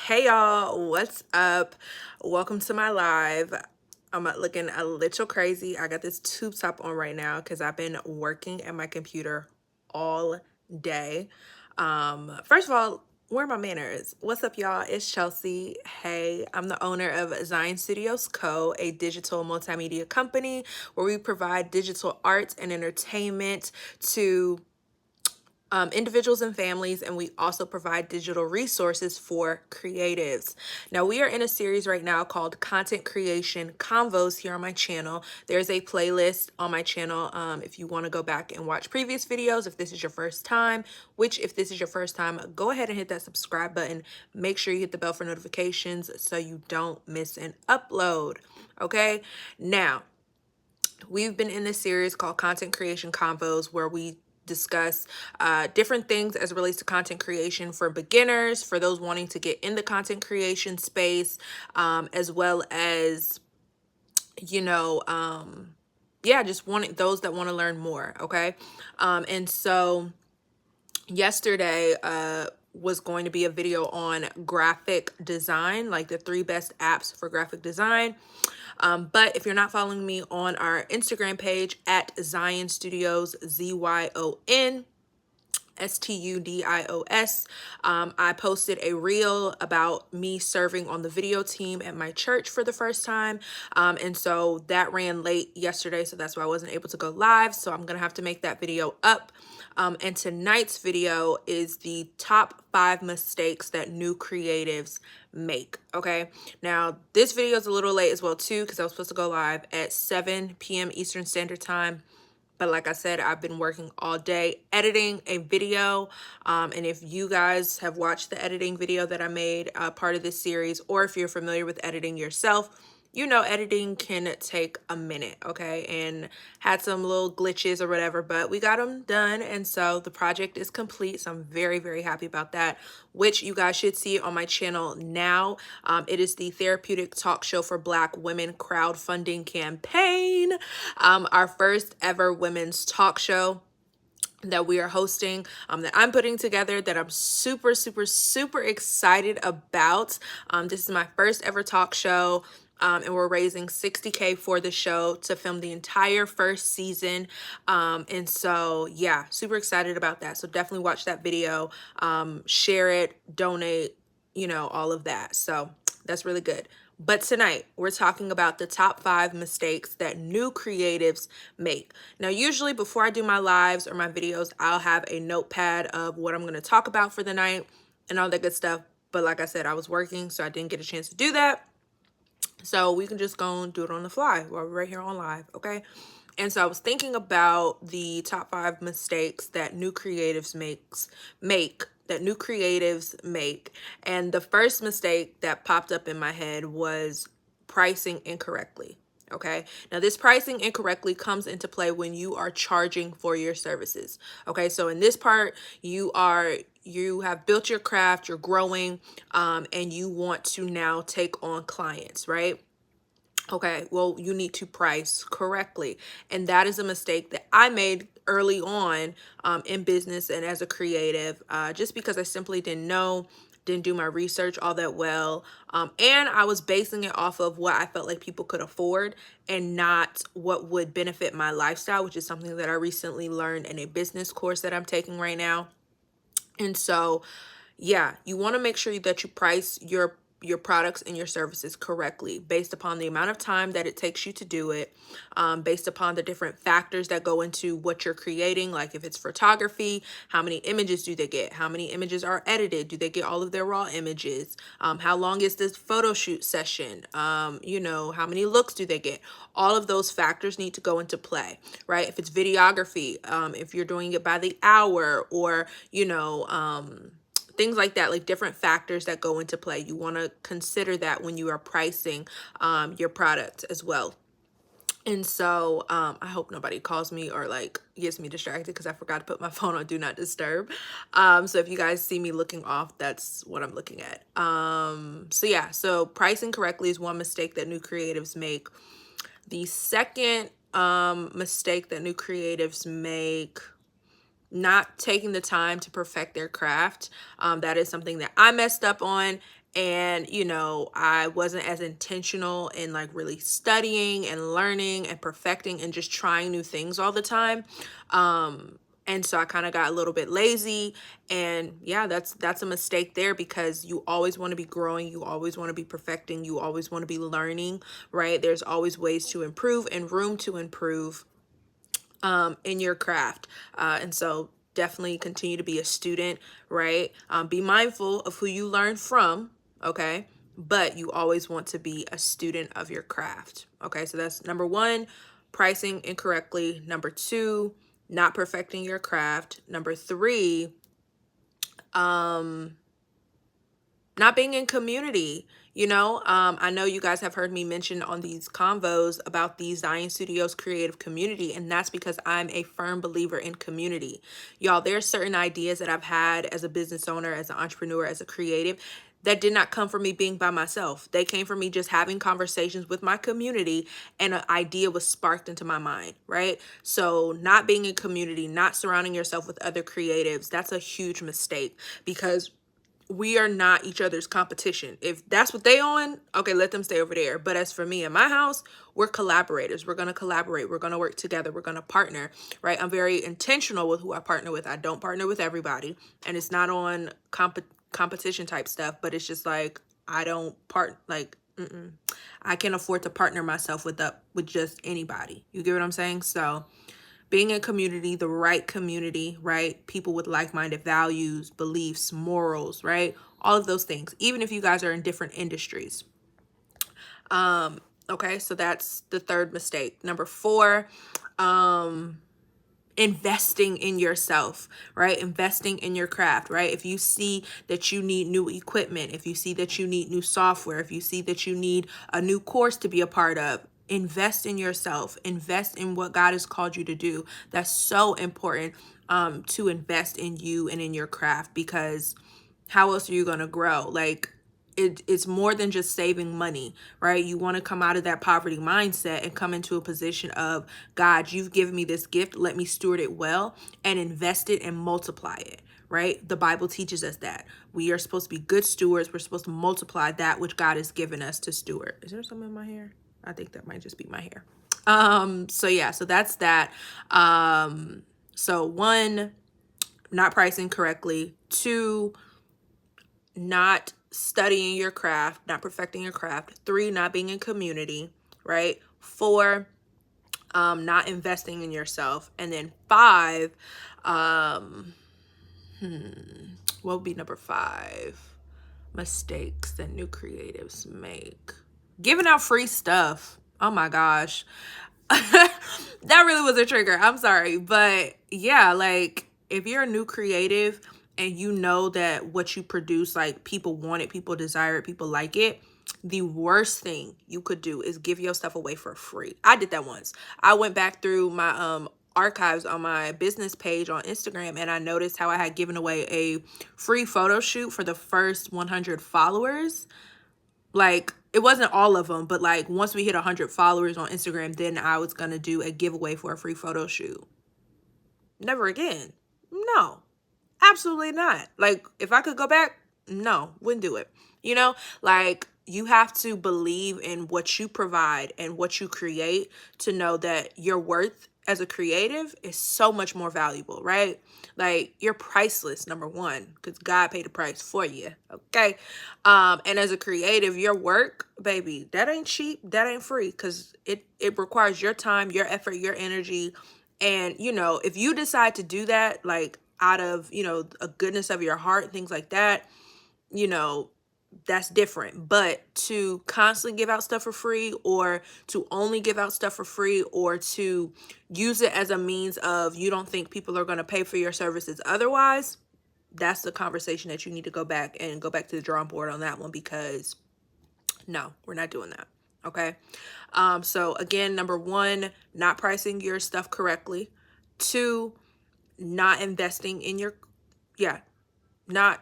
Hey y'all, what's up? Welcome to my live. I'm looking a little crazy. I got this tube top on right now because I've been working at my computer all day. First of all, where are my manners? What's up, y'all? It's Chelsea. Hey, I'm the owner of Zion Studios Co., a digital multimedia company where we provide digital art and entertainment to individuals and families, and we also provide digital resources for creatives. Now, we are in a series right now called Content Creation Convos here on my channel. There's a playlist on my channel if you want to go back and watch previous videos. If this is your first time, if this is your first time, go ahead and hit that subscribe button. Make sure you hit the bell for notifications so you don't miss an upload. Okay, now we've been in this series called Content Creation Convos where we discuss different things as it relates to content creation for beginners, for those wanting to get in the content creation space, as well as, you know, yeah, just wanting those that want to learn more. Okay. And so yesterday, was going to be a video on graphic design, like the 3 best apps for graphic design. But if you're not following me on our Instagram page at Zion Studios, ZYON STUDIOS. I posted a reel about me serving on the video team at my church for the first time. And so that ran late yesterday, so that's why I wasn't able to go live. So I'm going to have to make that video up. And tonight's video is the top 5 mistakes that new creatives make. Okay, now this video is a little late as well too because I was supposed to go live at 7 p.m. Eastern Standard Time. But like I said, I've been working all day editing a video. And if you guys have watched the editing video that I made part of this series, or if you're familiar with editing yourself, you know editing can take a minute, okay? And had some little glitches or whatever, but we got them done. And so the project is complete. So I'm very, very happy about that, which you guys should see on my channel now. It is the Therapeutic Talk Show for Black Women crowdfunding campaign. Our first ever women's talk show that we are hosting, that I'm putting together, that I'm super, super, super excited about. This is my first ever talk show. And we're raising $60K for the show to film the entire first season. And so, yeah, super excited about that. So definitely watch that video, share it, donate, all of that. So that's really good. But tonight, we're talking about the top 5 mistakes that new creatives make. Now, usually before I do my lives or my videos, I'll have a notepad of what I'm going to talk about for the night and all that good stuff. But like I said, I was working, so I didn't get a chance to do that. So we can just go and do it on the fly while we're right here on live, okay? And so I was thinking about the top 5 mistakes that new creatives make. And the first mistake that popped up in my head was pricing incorrectly. Okay, now this pricing incorrectly comes into play when you are charging for your services. Okay, so in this part, you have built your craft, you're growing, and you want to now take on clients, right? Okay, well, you need to price correctly. And that is a mistake that I made early on in business and as a creative, just because I simply didn't do my research all that well. And I was basing it off of what I felt like people could afford and not what would benefit my lifestyle, which is something that I recently learned in a business course that I'm taking right now. And so, yeah, you want to make sure that you price your products and your services correctly based upon the amount of time that it takes you to do it, based upon the different factors that go into what you're creating. Like if it's photography, how many images do they get? How many images are edited? Do they get all of their raw images? How long is this photo shoot session? How many looks do they get? All of those factors need to go into play, right? If it's videography, if you're doing it by the hour, or things like that, like different factors that go into play. You want to consider that when you are pricing your product as well. And so I hope nobody calls me or like gets me distracted because I forgot to put my phone on do not disturb. So if you guys see me looking off, that's what I'm looking at. So pricing correctly is one mistake that new creatives make. The second mistake that new creatives make, not taking the time to perfect their craft. That is something that I messed up on, and I wasn't as intentional in like really studying and learning and perfecting and just trying new things all the time. And so I kind of got a little bit lazy, and yeah, that's a mistake there, because you always want to be growing, you always want to be perfecting, you always want to be learning, right? There's always ways to improve and room to improve in your craft. And so definitely continue to be a student, right? Be mindful of who you learn from, okay? But you always want to be a student of your craft, okay? So that's number one, pricing incorrectly. Number two, not perfecting your craft. Number three, not being in community. I know you guys have heard me mention on these convos about the Zion Studios creative community, and that's because I'm a firm believer in community. Y'all, there's certain ideas that I've had as a business owner, as an entrepreneur, as a creative, that did not come from me being by myself. They came from me just having conversations with my community, and an idea was sparked into my mind, right? So not being in community, not surrounding yourself with other creatives, that's a huge mistake, because we are not each other's competition. If that's what they on, okay, let them stay over there. But as for me and my house, we're collaborators. We're going to collaborate. We're going to work together. We're going to partner, right? I'm very intentional with who I partner with. I don't partner with everybody. And it's not on competition type stuff, but it's just like, I don't I can't afford to partner myself with just anybody. You get what I'm saying? So being in community, the right community, right? People with like-minded values, beliefs, morals, right? All of those things, even if you guys are in different industries. Okay, so that's the third mistake. Number four, investing in yourself, right? Investing in your craft, right? If you see that you need new equipment, if you see that you need new software, if you see that you need a new course to be a part of, invest in yourself, invest in what God has called you to do. That's so important, to invest in you and in your craft, because how else are you going to grow? Like, it's more than just saving money, right? You want to come out of that poverty mindset and come into a position of, God, you've given me this gift. Let me steward it well and invest it and multiply it, right? The Bible teaches us that we are supposed to be good stewards. We're supposed to multiply that which God has given us to steward. Is there something in my hair? I think that might just be my hair. So yeah, so that's that. So one, not pricing correctly. Two, not studying your craft, not perfecting your craft. Three, not being in community, right? Four, not investing in yourself. And then five, what would be number five? Mistakes that new creatives make. Giving out free stuff. Oh my gosh. That really was a trigger. I'm sorry. But yeah, like, if you're a new creative and you know that what you produce, like, people want it, people desire it, people like it, the worst thing you could do is give your stuff away for free. I did that once. I went back through my archives on my business page on Instagram, and I noticed how I had given away a free photo shoot for the first 100 followers. Like, it wasn't all of them, but like once we hit 100 followers on Instagram, then I was gonna do a giveaway for a free photo shoot. Never again. No, absolutely not. Like, if I could go back, no, wouldn't do it. Like, you have to believe in what you provide and what you create to know that your worth as a creative is so much more valuable, right? Like, you're priceless, number one, because God paid the price for you, okay? And as a creative, your work, baby, that ain't cheap, that ain't free, because it requires your time, your effort, your energy. And, if you decide to do that, like, out of, a goodness of your heart, things like that, you know, that's different. But to constantly give out stuff for free, or to only give out stuff for free, or to use it as a means of, you don't think people are going to pay for your services otherwise, that's the conversation that you need to go back to the drawing board on that one, because no, we're not doing that. Okay. So again, number one, not pricing your stuff correctly. Two, not investing in your, yeah, not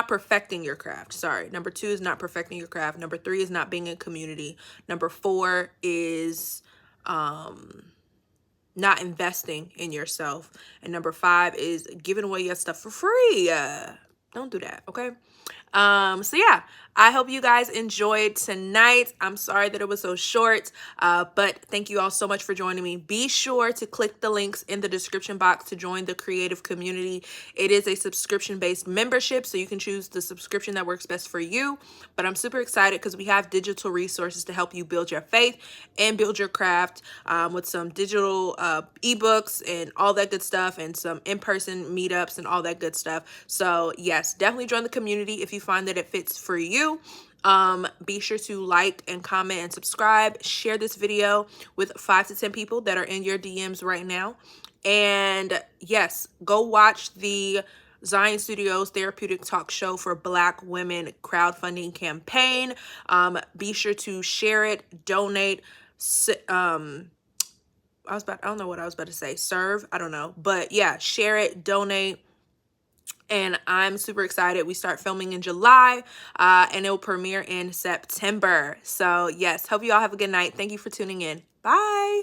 perfecting your craft. Sorry. Number two is not perfecting your craft. Number three is not being in community. Number four is not investing in yourself. And number five is giving away your stuff for free. Don't do that. Okay. So yeah, I hope you guys enjoyed tonight. I'm sorry that it was so short, but thank you all so much for joining me. Be sure to click the links in the description box to join the creative community. It is a subscription-based membership, so you can choose the subscription that works best for you. But I'm super excited because we have digital resources to help you build your faith and build your craft, with some digital ebooks and all that good stuff, and some in-person meetups and all that good stuff. So yes, definitely join the community if you find that it fits for you. Be sure to like and comment and subscribe. Share this video with 5 to 10 people that are in your DMs right now. And yes, go watch the Zion Studios Therapeutic Talk Show for Black Women crowdfunding campaign. Be sure to share it, donate. I don't know what I was about to say. Serve, I don't know. But yeah, share it, donate. And I'm super excited. We start filming in July, and it will premiere in September. So yes, hope you all have a good night. Thank you for tuning in. Bye.